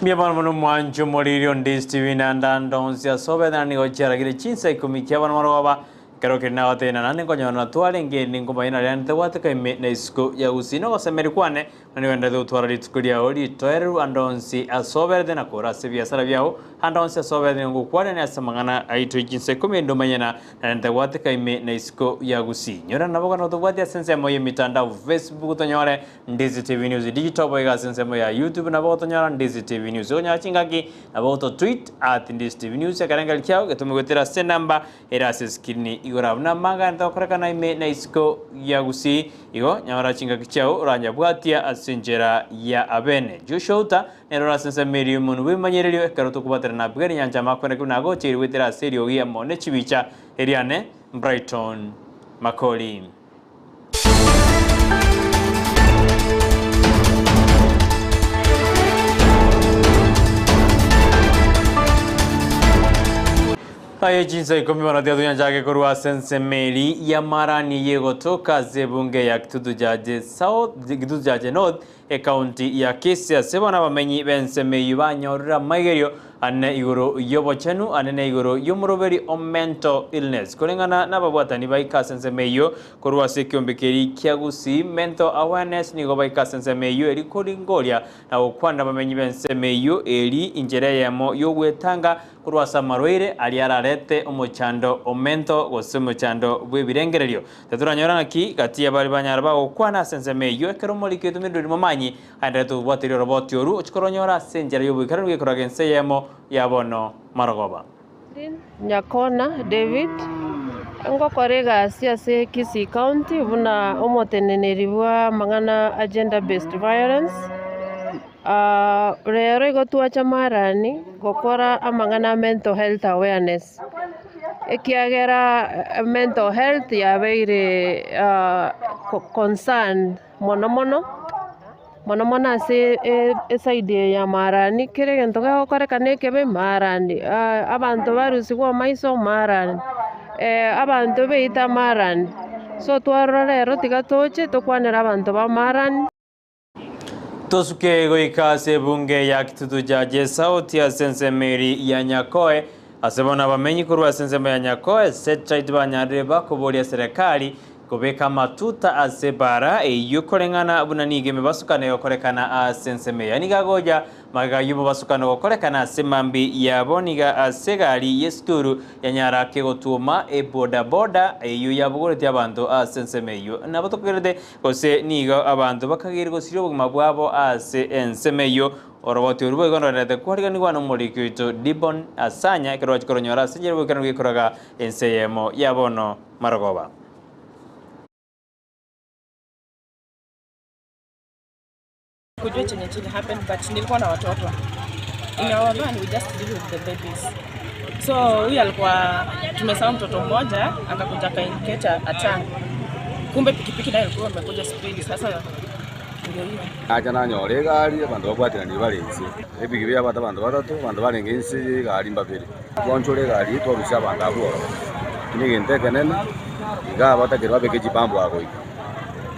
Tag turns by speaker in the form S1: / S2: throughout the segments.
S1: Miabano Mancho Moririo Ndizi TV Nandonsia Sovedani Ochara Chinsa Ikomi Kiabanova Karoke now then and Aniko Tualing in Combina and the water can make Nesco Yausino was American when you enter the Tuarit Skudia Toru and don't see a sober than a Cora Sevilla Saravio and don't see a sober than Guan as Samana I to Chinsa Comi Domayana and the water can make Nesco Gusii. You're another of the water since Amayia Mitanda Facebook Tonore Ndizi TV News digital by since Amayia YouTube and about Ndizi TV News on Chingaki about a tweet at Ndizi TV News. I can get to me with the same number. It has kidney. Igora na manga nta korekana ime na isiko ya Gusii igo nyamara chinga kichao ranja bwatia asinjera ya abene Joshua Auta nerora sense meri munu wimanyerelio karoto kubatera na bigari nyanja makone kunago chiri witera serio ya mone chibicha eriane Brighton Makori. Chinsa Ikomi wanatia jage kurua sense meli ya marani yego toka zebunge ya kitudu jaje South kitudu jaje North county ya Kisii sebona bamenyi bense meyubanyorira magerio ane igoro yobochenu ane igoro yomuroberi on mental illness kolengana nababwatani baika sense meyo kurwa sekyombekeri kya Gusii mental awareness nigo baika sense meyo eri kolingolia na okwanda bamenyi bense meyo eri injere yamo yogwetanga kurwa samarwire aliararete omochando omento gosemochando bwebirengererio teturanyorana ki kati ya bali banyarba okwana sense meyo ekeromoli ketumiro momanyi andeto bwatiro roboti oru ochikoronyora senjera yobwikaru gekuragense yamo yabono marogoba
S2: Nyakona David ngo korega siase Kisii County buna omoteneneriwa mangana agenda based violence rero igo tuacha marani gokora amangana mental health awareness ekiagera mental health yabeire concern mono ase side ya marani kirege ntoga okorekane kebe marani abantu barusigwa maiso marani abantu beita marani so twarorero tigatoche tokwanera abantu ba marani
S1: tosuke goika sebunge ya kitudu jaje South ya sense meri ya Nyakoe asebona bamenyi kurwa sense ya Nyakoe setrait banyareba kuboria serikali kubeka matuta asebara yukorengana abunanige mebasukana yokorekana sense ya nigagoja magayubo basukana yokorekana semambi yaboniga asegali yesturu yanyara kegotuma boda eyu yabugorete abantu sense meyo nabotokerede kose niga abantu bakagirgo siro buguma bwabo sense oroboti urubo igonorete kuharigani gwana murikito Dibon asanya kirwachi koronyora senjere bukano gikoraga enseyemo yabono marogoba.
S3: Kujua chenye happen but nilikuwa na watoto. In our van we just deal with the babies. So huyu alikuwa tumesahau mtoto mmoja akakuja kainkecha atang. Kumbe pikipiki nayo ilikuwa imekuja speed sasa ndio hiyo.
S4: Acha na nyore gari abantu bagwatira ni barenze. Ebigibya bata abantu batatu abantu barengense gari mbabiri. Kwanchore gari to bisha abantu abo. Kinigente kanena iga batakirwa bekeji pambo agoika.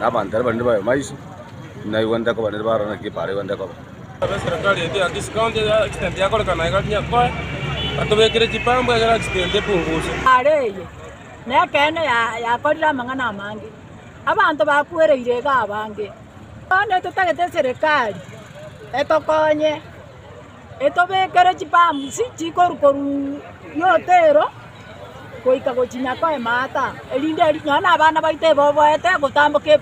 S4: Nabantu bandi bayo maiso. Na iwanda ko banira barana ki pare wanda ko
S5: serikali ya discount ya extend ya koleka na iganya kwa atobekere chipambo ya extend punguza
S6: areye na kene ya kodira mangana mangi abantu bakwereire ga abange one tutagete serikali etokonye etobekere chipambo si chikorukoru yotero koika gochinya kwa mata elinde elinyana abana baite boboete gutambuke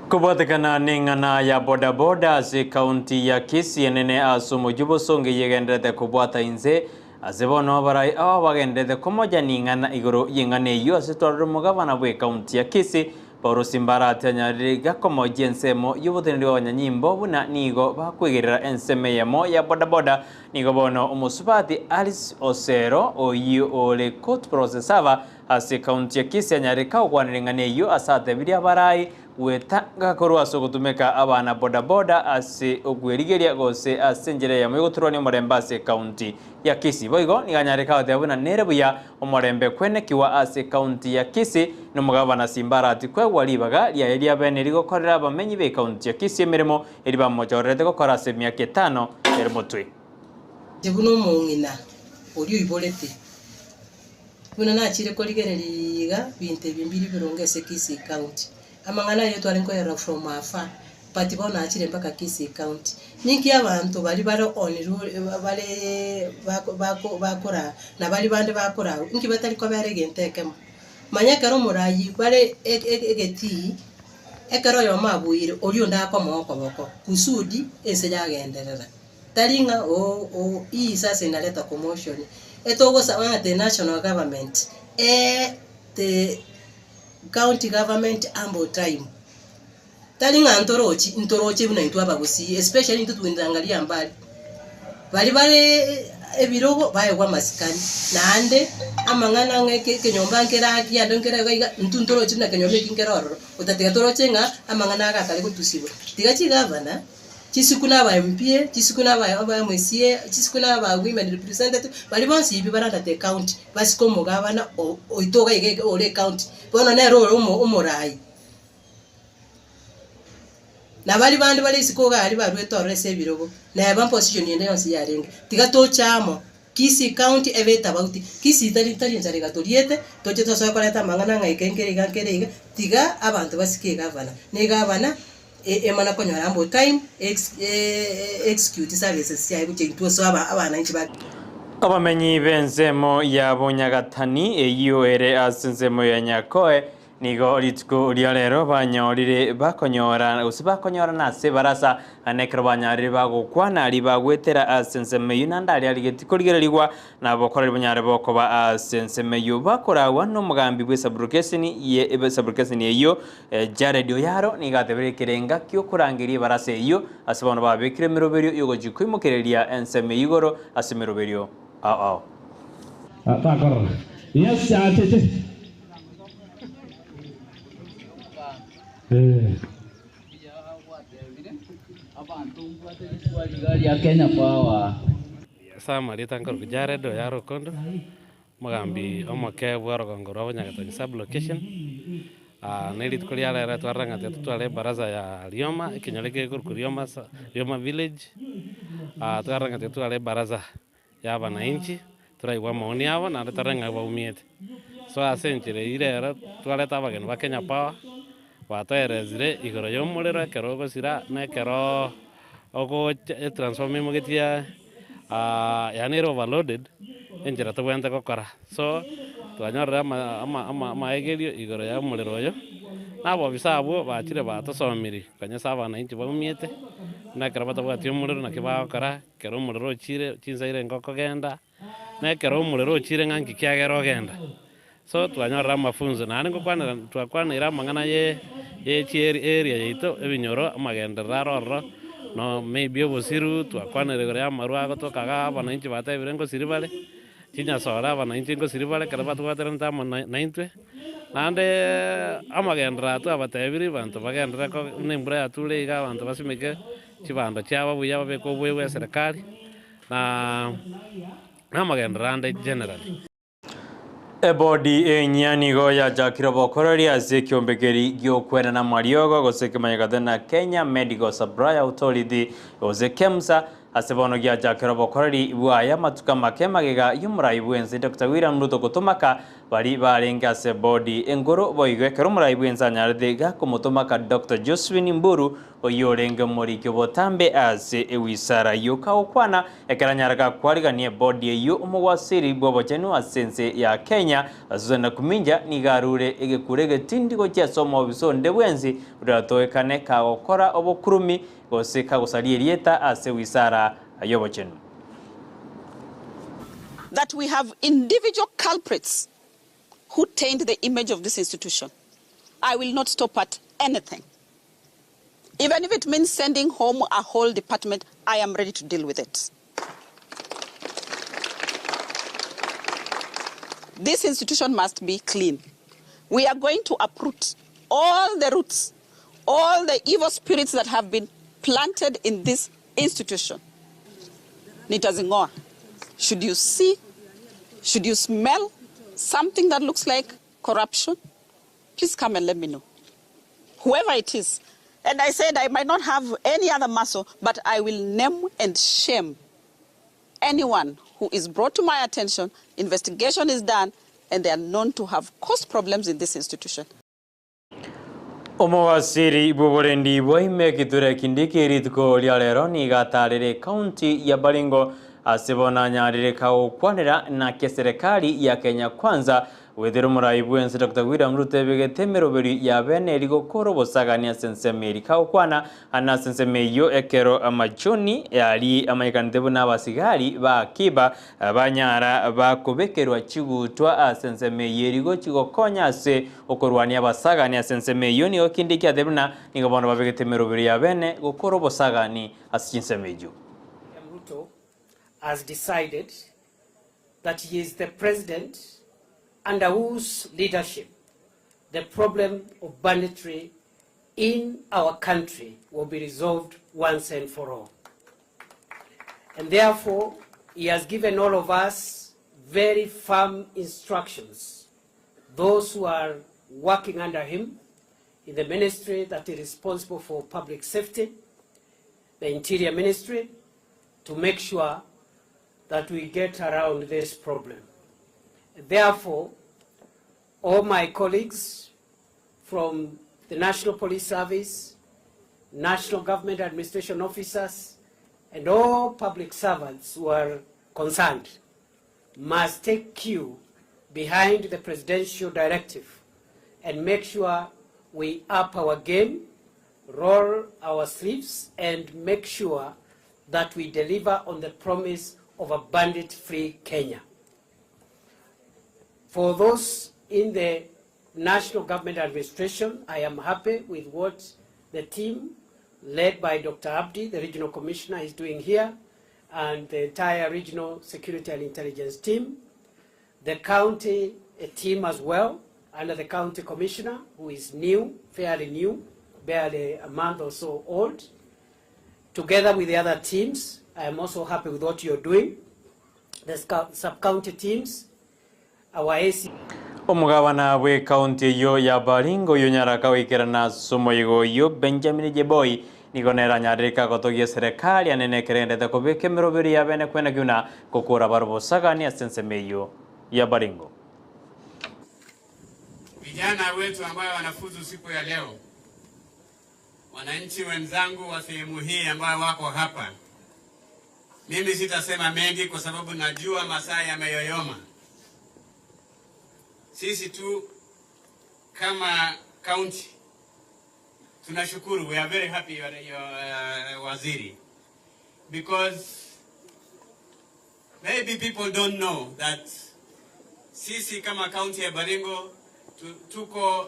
S1: Kubatekana ningana ya boda se county ya Kisii nene asumo jubo songe yegendete kubwata inze azebono barai bagendete kumoja ningana igoro yengane yu asitwaro mugabana bwe county ya Kisii Pauro Simbara atanyari gakomo jensemo yubutenri wanyanyimbo buna nigo bakwegerera enseme yemo ya boda nigo bono umusubati Alice Osero oyu ole court processava ase county ya Kisii anyari kaugwanirengane yu asate bidia barai wetanga korwa sogotumeka abana boda ase ogwerigeria gose asenjere ya mugoturwa omorembase county ya Kisii boigo niganyareka otabuna nerebuya omorembe kwenekiwa ase county ya Kisii no mugabana Simbara ati kwegwalibaga lya elia bene ligokorera abamenyi be county ya Kisii emirimo eri bamojorete gokora ase 500 erimotwe
S7: Tebuno mungina oli ibolete. Kuna na chire koligereriga binte bimbiri birongese Kisii County. Amangana yetu alinkoyera from afar. But bona achire mpaka Kisii County. Ninki abantu bali oniru bale bakora na bali bande bakora. Inki batali ko baregenteke. Manyakaro murayi bale egeti ekero yo mabuire oli ondako moko boko. Kusudi ese yagenderera. Taringa o hii sasa inaleta commotion. Etogo sawa the national government the county government ambo time. Taringa ntorochi bunaitwa bagusi especially into tuendangalia mbali. Bali ebirogo baye kwa masikani. Naande amangana ngeke kenyomba nkera ya donkera gaiga ntorochi na kenyombe kinkeroro. Utatega torochenga amangana akakale kutusibo. Tigachi governor Chisikuna ba MP, chisikuna ba MCA, chisikuna ba women representative, bali bonsi ibi baranda te county, basiko mugabana oitoga igege ole county. Bono ne ro umurai. Na bali bandi bali sikoga ali ba rweto rese birogo. Na ba position yende yonsi yarenge. Tiga to chamo. Kisii County eveta bauti. Kisii tali nsari gatoriete, toche to so koleta mangana ngaikengere tiga abantu basike gavana. Ne gavana emana konyora ambo time execute services ya ibuche ntuso abana inchi ba
S1: abamenyi benzemo ya bonyagatani eyo ere asenzemo ya nyakoe nigo litiko lya lero banyorire bakonyora usibakonyora nase barasa anekro banyarire bagukwana ali bagwetera asenzemo yunanda ali getiko ligererigwa na bokorera banyare boko ba asenzemo yo bakora wano mugambi bwe sabrukesini eyo jaredio yaro nigatebere kirenga kyo kurangirie barasa eyo asibano babekire miroberio yogo jikwimukereria ensemo yigoro asimiroberio ao
S8: takor yes atete
S9: Kenya Power
S10: sama litangor kujare do yaro kondo magambi omoke bwaro gongoro abanyagatani sub location nelit kuliala era twaranga tetwale baraza ya Lioma ikinyoleke kurkurioma Lioma village twaranga tetwale baraza ya bananchi turaiwa maoni yao na twaranga baumiete so asenchire ile era twale tabageno ba Kenya Power watoerezire igoro yomurero ekero gosira nekero ogo transform mugetia yani overloaded enjera tobwente gokora so twanyorera ama egerio igoro ya murero yo nabo bisabo bachire batosomiri kanya sabana inchi baumiete nekero batabwatio murero nakibakora kero murero chire Chinsa ire ngoko genda nekero murero chire ngangi kiagero genda so twanyorera mafunzo nani ngokwana twakwanira mangana ye area yeito ebinyoro amagendera roro no maybe obosiru twakwanire gore amarwa gotokaga abananchi batebire ngo siribale chinya sora abananchi ngo siribale kada batwatera ntamo 90 nande amagendera tu abatebire bantu bagendera ko nembura atule iga bantu basimeke chibando chaba buya babeko bwewe serikali na amagendera ande generally
S1: ebodi enyanigo ya jakiro bokorori ase kiombekeri gyokwena na mariogo goseke manyagatana Kenya Medical Supply Authority oze KEMSA asebono gya jakiro bokorori bwaya matuka makema gega yumurai bwenze Dr. William Ruto kutumaka bari barenga se bodi engoro boigwe kero murai bwenza nyarde ga kumutumaka Dr. Josephine Mburu oyorenge muri kyobotambe ase ewisara yoka okwana ekaranyaraga kwariganie bodi eyo umugwasiri bwobojenu asense ya Kenya azuzana kuminja nigarure egekurege tindigo cyasomo bisonde bwenzi uratoekane ka okora obokurumi goseka gusaliye rieta ase wisara ayobojenu.
S11: That we have individual culprits who taint the image of this institution. I will not stop at anything. Even if it means sending home a whole department, I am ready to deal with it. This institution must be clean. We are going to uproot all the roots, all the evil spirits that have been planted in this institution. Nitazingoa. Should you see, should you smell something that looks like corruption, please come and let me know. Whoever it is. And I said I might not have any other muscle, but I will name and shame anyone who is brought to my attention, investigation is done, and they are known to have caused problems in this institution.
S1: Omowasiri buburendi boime kiture kindiki ritko lialero ni gatarire county ya Baringo asibona nyarire kao kwanera na keserikali ya Kenya Kwanza wethero muraibu ense Dr. William Ruto begetemero beri ya bene ligokoro bosagania sensemeri kao kwana ana sensemeyo ekero amajoni yali amayikanitebu n'abasigari ba kiba abanyara bakobekerwa kigutwa sensemeyo ligo kigokonya se okorwania basagania sensemeyo ni okindiki adebna ningobono babegetemero beri ya bene gokoro bosagani asinsemeyo.
S12: Ruto has decided that he is the president under whose leadership the problem of banditry in our country will be resolved once and for all. And therefore, he has given all of us very firm instructions, those who are working under him in the ministry that is responsible for public safety, the Interior Ministry, to make sure that we get around this problem. Therefore, all my colleagues from the National Police Service, National Government Administration officers, and all public servants who are concerned must take cue behind the presidential directive and make sure we up our game, roll our sleeves, and make sure that we deliver on the promise of a bandit-free Kenya. For those in the National Government Administration, I am happy with what the team led by Dr. Abdi, the Regional Commissioner, is doing here, and the entire Regional Security and Intelligence team. The county team as well, under the County Commissioner, who is new, fairly new, barely a month or so old. Together with the other teams, I am also happy with what you're doing. The sub-county teams, our AC.
S1: Omugabana we county yo ya Baringo yo nyaraka wikirana somoyigo yo Benjamin Jeboy nigonera nyarika gotogie serikali anene kerendete kobeke meroberi ya bene kwena gyuna kokora barobosagani asensemeyo ya Baringo.
S13: Vijana wetu ambao wanafuzu siku ya leo, wananchi wenzangu wa sehemu hii ambao wako hapa, mimi sitasema mengi kwa sababu najua masaa yameyoyoma. Sisi tu kama county tunashukuru, we are very happy your waziri, because maybe people don't know that sisi kama county ya Baringo tuko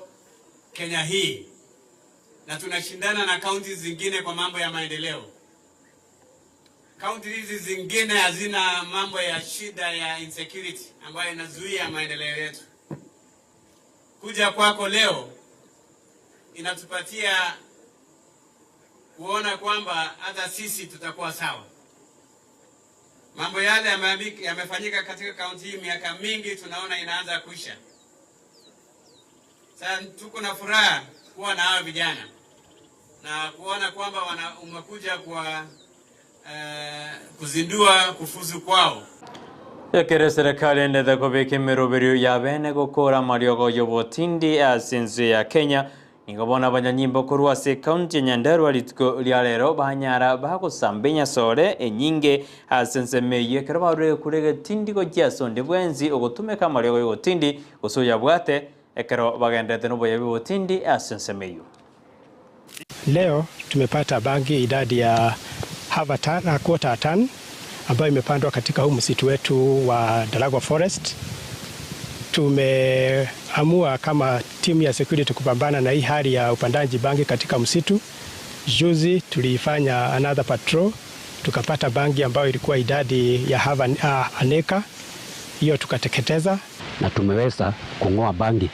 S13: Kenya hii na tunashindana na counties zingine kwa mambo ya maendeleo. Counties hizi zingine hazina mambo ya shida ya insecurity ambayo inazuia maendeleo yetu. Kuja kwako leo inatupatia kuona kwamba hata sisi tutakuwa sawa. Mambo yale yamefanyika katika kaunti hii miaka mingi, tunaona inaanza kuisha. Sasa tuko na furaha kuwa na hao vijana na kuona kwamba umekuja kwa kuzindua kufuzu kwao.
S1: Ekere serikali endete kobeke merobero ya bene gokora mariogo yobotindi asense ya Kenya ningobona abanyanyimbo kurwa se county Nyandarua litko lialero banyara bagosambenya sore enyinge asense meye kero barure kurege tindi go jasonde bwenzi ogotumeka mariogo yobotindi osoya bwate ekero bagendete no boye yobotindi asense meyo.
S14: Leo tumepata bangi idadi ya quarter ton ambayo imepandwa katika huu msitu wetu wa Dalagwa Forest. Tumeamua kama timu ya security kupambana na hii hali ya upandaji bangi katika msitu. Juzi tulifanya another patrol, tukapata bangi ambayo ilikuwa idadi ya an acre. Hiyo tukateketeza
S15: na tumeweza kung'oa bangi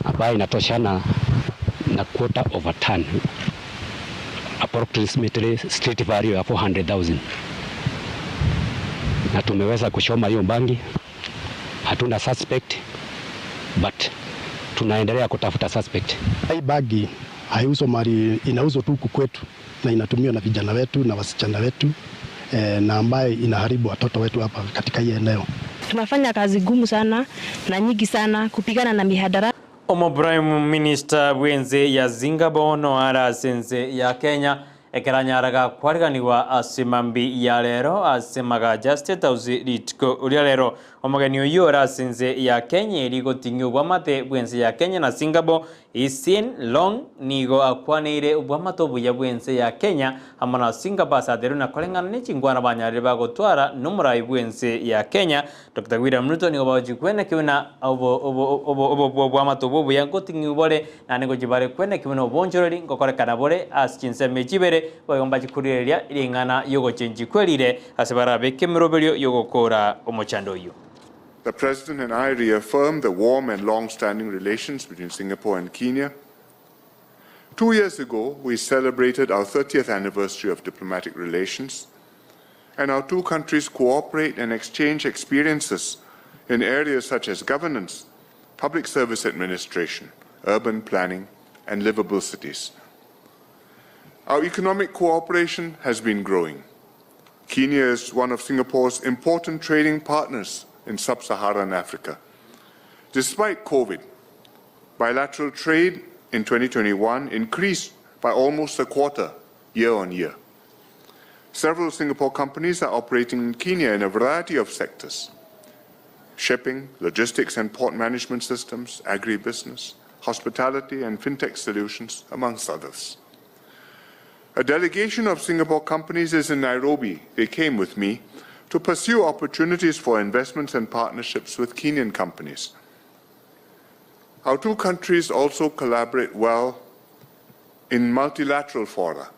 S15: ambayo inatoshana na quarter of a ton, approximately street value ya 400,000. Na tumeweza kushoma hiyo bangi. Hatuna suspect, but tunaendelea kutafuta suspect.
S16: Hii bangi haiuzwi mali, inauzwa tu huku kwetu na inatumiwa na vijana wetu na wasichana wetu. na ambayo inaharibu watoto wetu hapa katika hii eneo.
S17: Tunafanya kazi gumu sana na nyingi sana kupigana na mihadarati.
S1: Prime Minister Bwenze ya Zimbabwe no ara sense ya Kenya ekeranyaraga kwariganiwa asimambi ya lero asemaga State House ritiko uria lero omagani uyu ara sense ya Kenya irigo tinyo bwamate Bwenze ya Kenya na Zimbabwe isin long nigo akwanire ubwamato buya Bwenze ya Kenya amana Singapore saderu na kolengana ni chingwana banyare bagotwara numurai Bwenze ya Kenya Dr. William Ruto nigo bajikwene kiuna obo bwamato buya ngotinyo bole na nigo jibare kwene kiuna obonjoreri ngokorekana bole as Chinsa mechibere bagomba chikureria iringana yogo chenji kwelire asibara bekemeroberio yogokora omochando yo.
S18: The President and I reaffirmed the warm and long-standing relations between Singapore and Kenya. 2 years ago, we celebrated our 30th anniversary of diplomatic relations, and our two countries cooperate and exchange experiences in areas such as governance, public service administration, urban planning, and livable cities. Our economic cooperation has been growing. Kenya is one of Singapore's important trading partners in sub-Saharan Africa. Despite COVID, bilateral trade in 2021 increased by almost a quarter year on year. Several Singapore companies are operating in Kenya in a variety of sectors: shipping, logistics and port management systems, agribusiness, hospitality and fintech solutions, amongst others. A delegation of Singapore companies is in Nairobi. They came with me to pursue opportunities for investments and partnerships with Kenyan companies. Our two countries also collaborate well in multilateral fora.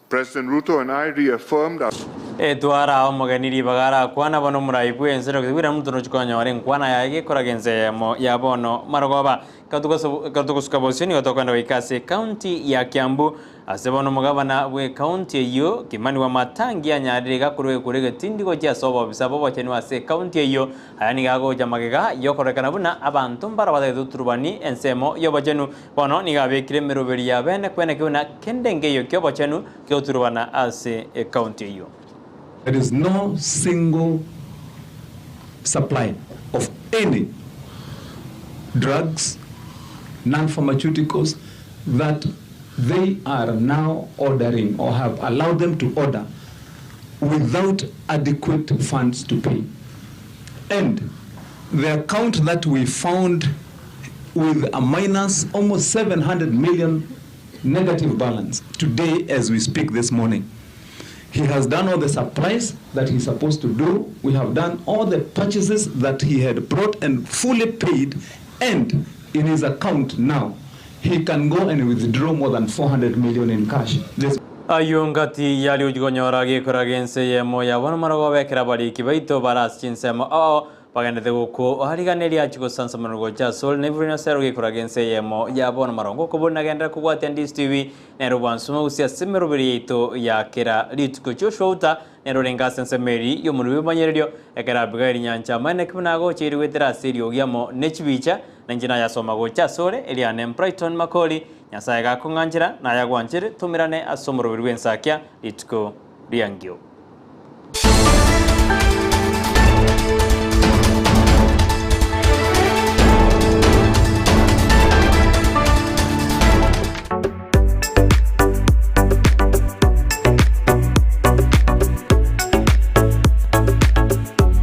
S18: President Ruto and I reaffirmed our
S1: Edwara omoganiri bagara kwana bono murai Bwenze no kwira mtu no chikonya wale kwana yage koragenze ya bono marogoba katukosuka bosini gotokana wikase county ya Kiambu asebono mugabana we county yo Kimani wa Matangi anyarega kurwe kurege tindigo kya sobo bisabo bacheni wase county yo ayani gago jamagega yokorekana buna abantu mbara bade turubani ensemo yo bachenu bono nigabe kiremero ya bene kwene kuna kendenge yo kyo bachenu kyo turubana ase county yo.
S19: There is no single supply of any drugs, non-pharmaceuticals that they are now ordering or have allowed them to order without adequate funds to pay. And the account that we found with a minus almost 700 million negative balance today as we speak this morning. He has done all the supplies that he's supposed to do. We have done all the purchases that he had brought and fully paid. And in his account now, he can go and withdraw more than 400 million in cash.
S1: Ayungati yali ujigonyora gikoragense yemo ya wana maragobe kirabari kibaito baras Chinsa bagende guko hariganeri achiko sansa manugo cha sol nevrina sero gikoragense yemo ya bona marongo kubona genda kugwati Ndizi TV nero bansuma usia semeroberi ito ya kera litiko Joshua Auta nero lenga sense meri yo muri banyererio ekera bigari nyancha mane kibnago chiri wetera serio yamo nechibicha nanjina ya soma go cha sole eliane Brighton Makori nyasaye ga kunganjira na yagwanjire tumirane asomoroberi wensakya litiko riangio.